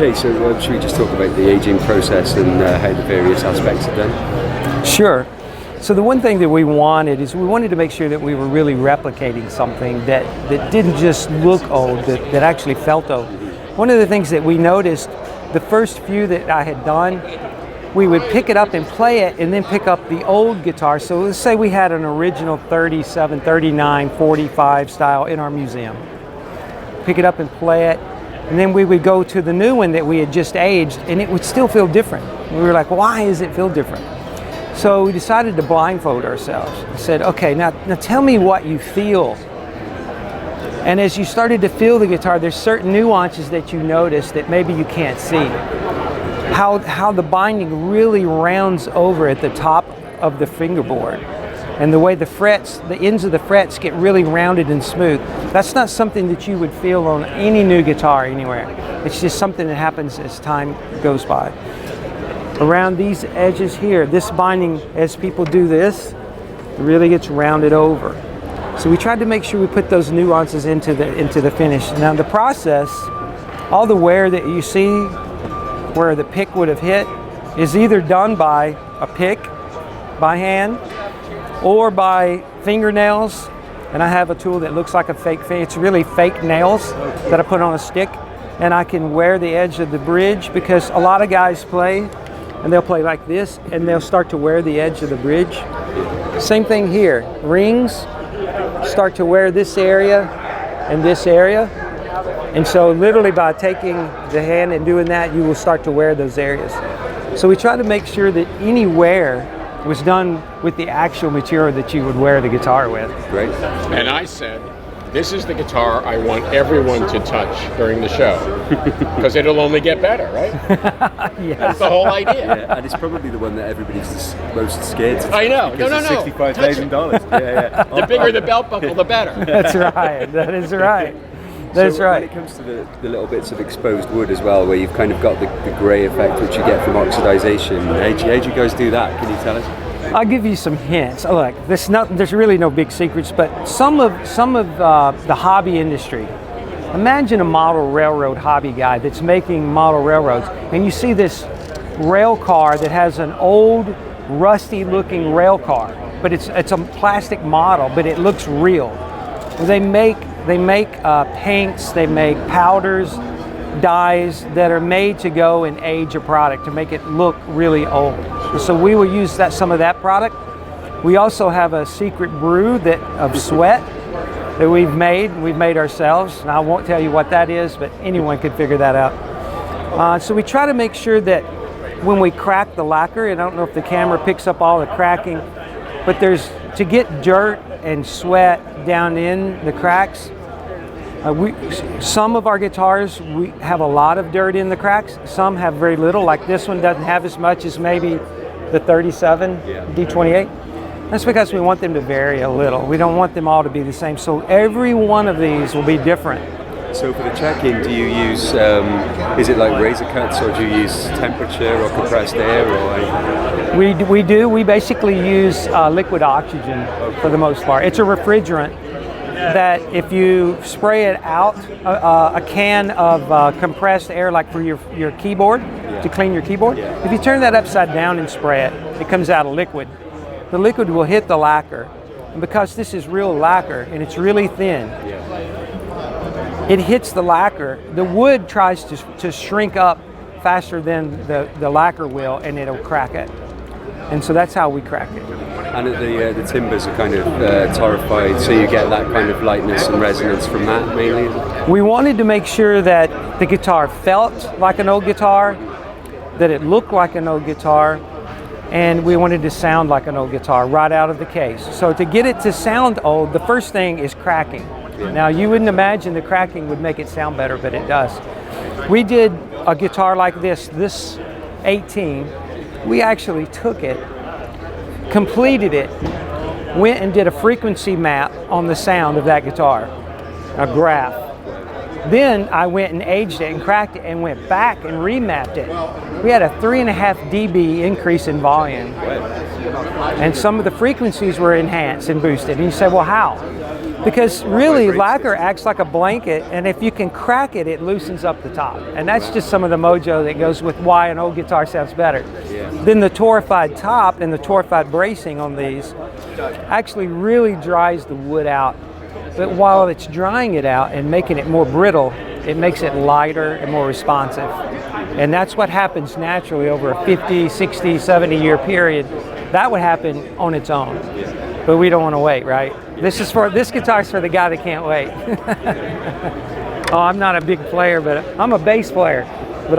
Okay, so should we just talk about the aging process and how the various aspects are done? Sure. So the one thing that we wanted is we wanted to make sure that we were really replicating something that didn't just look old, that actually felt old. One of the things that we noticed, the first few that I had done, we would pick it up and play it and then pick up the old guitar. So let's say we had an original 37, 39, 45 style in our museum. Pick it up and play it, and then we would go to the new one that we had just aged, and it would still feel different. We were like, why does it feel different? So we decided to blindfold ourselves. We said, okay, now tell me what you feel. And as you started to feel the guitar, there's certain nuances that you notice that maybe you can't see. How the binding really rounds over at the top of the fingerboard. And the way the frets, the ends of the frets get really rounded and smooth. That's not something that you would feel on any new guitar anywhere. It's just something that happens as time goes by. Around these edges here, this binding, as people do this, it really gets rounded over. So we tried to make sure we put those nuances into the finish. Now the process, all the wear that you see where the pick would have hit is either done by a pick, by hand, or by fingernails. And I have a tool that looks like a fake finger. It's really fake nails that I put on a stick, and I can wear the edge of the bridge, because a lot of guys play and they'll play like this and they'll start to wear the edge of the bridge. Same thing here. Rings start to wear this area and this area. And so literally by taking the hand and doing that, you will start to wear those areas. So we try to make sure that any wear was done with the actual material that you would wear the guitar with. Great. And I said, this is the guitar I want everyone to touch during the show, because it'll only get better, right? Yeah. That's the whole idea. Yeah, and it's probably the one that everybody's most scared to. I know. No. It's $65,000. Yeah. The bigger the belt buckle, the better. That's right. That is right. That's so right. When it comes to the little bits of exposed wood as well, where you've kind of got the grey effect which you get from oxidization, how do you guys do that? Can you tell us? I'll give you some hints. Look, there's really no big secrets, but some of the hobby industry. Imagine a model railroad hobby guy that's making model railroads, and you see this rail car that has an old, rusty-looking rail car, but it's a plastic model, but it looks real. They make paints, they make powders, dyes that are made to go and age a product to make it look really old. So we will use some of that product. We also have a secret brew of sweat that we've made ourselves. And I won't tell you what that is, but anyone could figure that out. So we try to make sure that when we crack the lacquer, and I don't know if the camera picks up all the cracking, but to get dirt and sweat down in the cracks. Some of our guitars, we have a lot of dirt in the cracks. Some have very little, like this one doesn't have as much as maybe the 37 D-45. That's because we want them to vary a little. We don't want them all to be the same. So every one of these will be different. So for the check-in, do you use, is it like razor cuts, or do you use temperature or compressed air? Or We do. We basically use liquid oxygen for the most part. It's a refrigerant that if you spray it out, a can of compressed air, like for your keyboard, to clean your keyboard, if you turn that upside down and spray it, it comes out a liquid. The liquid will hit the lacquer. And because this is real lacquer and it's really thin, it hits the lacquer. The wood tries to shrink up faster than the lacquer will, and it'll crack it. And so that's how we crack it. And the timbers are kind of torrefied, so you get that kind of lightness and resonance from that mainly? We wanted to make sure that the guitar felt like an old guitar, that it looked like an old guitar, and we wanted to sound like an old guitar right out of the case. So to get it to sound old, the first thing is cracking. Now you wouldn't imagine the cracking would make it sound better, but it does. We did a guitar like this 18. We actually took it, completed it, went and did a frequency map on the sound of that guitar, a graph. Then I went and aged it and cracked it and went back and remapped it. We had a 3.5 dB increase in volume. And some of the frequencies were enhanced and boosted. And you say, well, how? Because really, vibrates lacquer it. acts like a blanket, and if you can crack it, it loosens up the top. And that's just some of the mojo that goes with why an old guitar sounds better. Yeah. Then the torrefied top and the torrefied bracing on these actually really dries the wood out. But while it's drying it out and making it more brittle, it makes it lighter and more responsive. And that's what happens naturally over a 50, 60, 70-year period. That would happen on its own. But we don't want to wait, right? This guitar's for the guy that can't wait. Oh, I'm not a big player, but I'm a bass player. But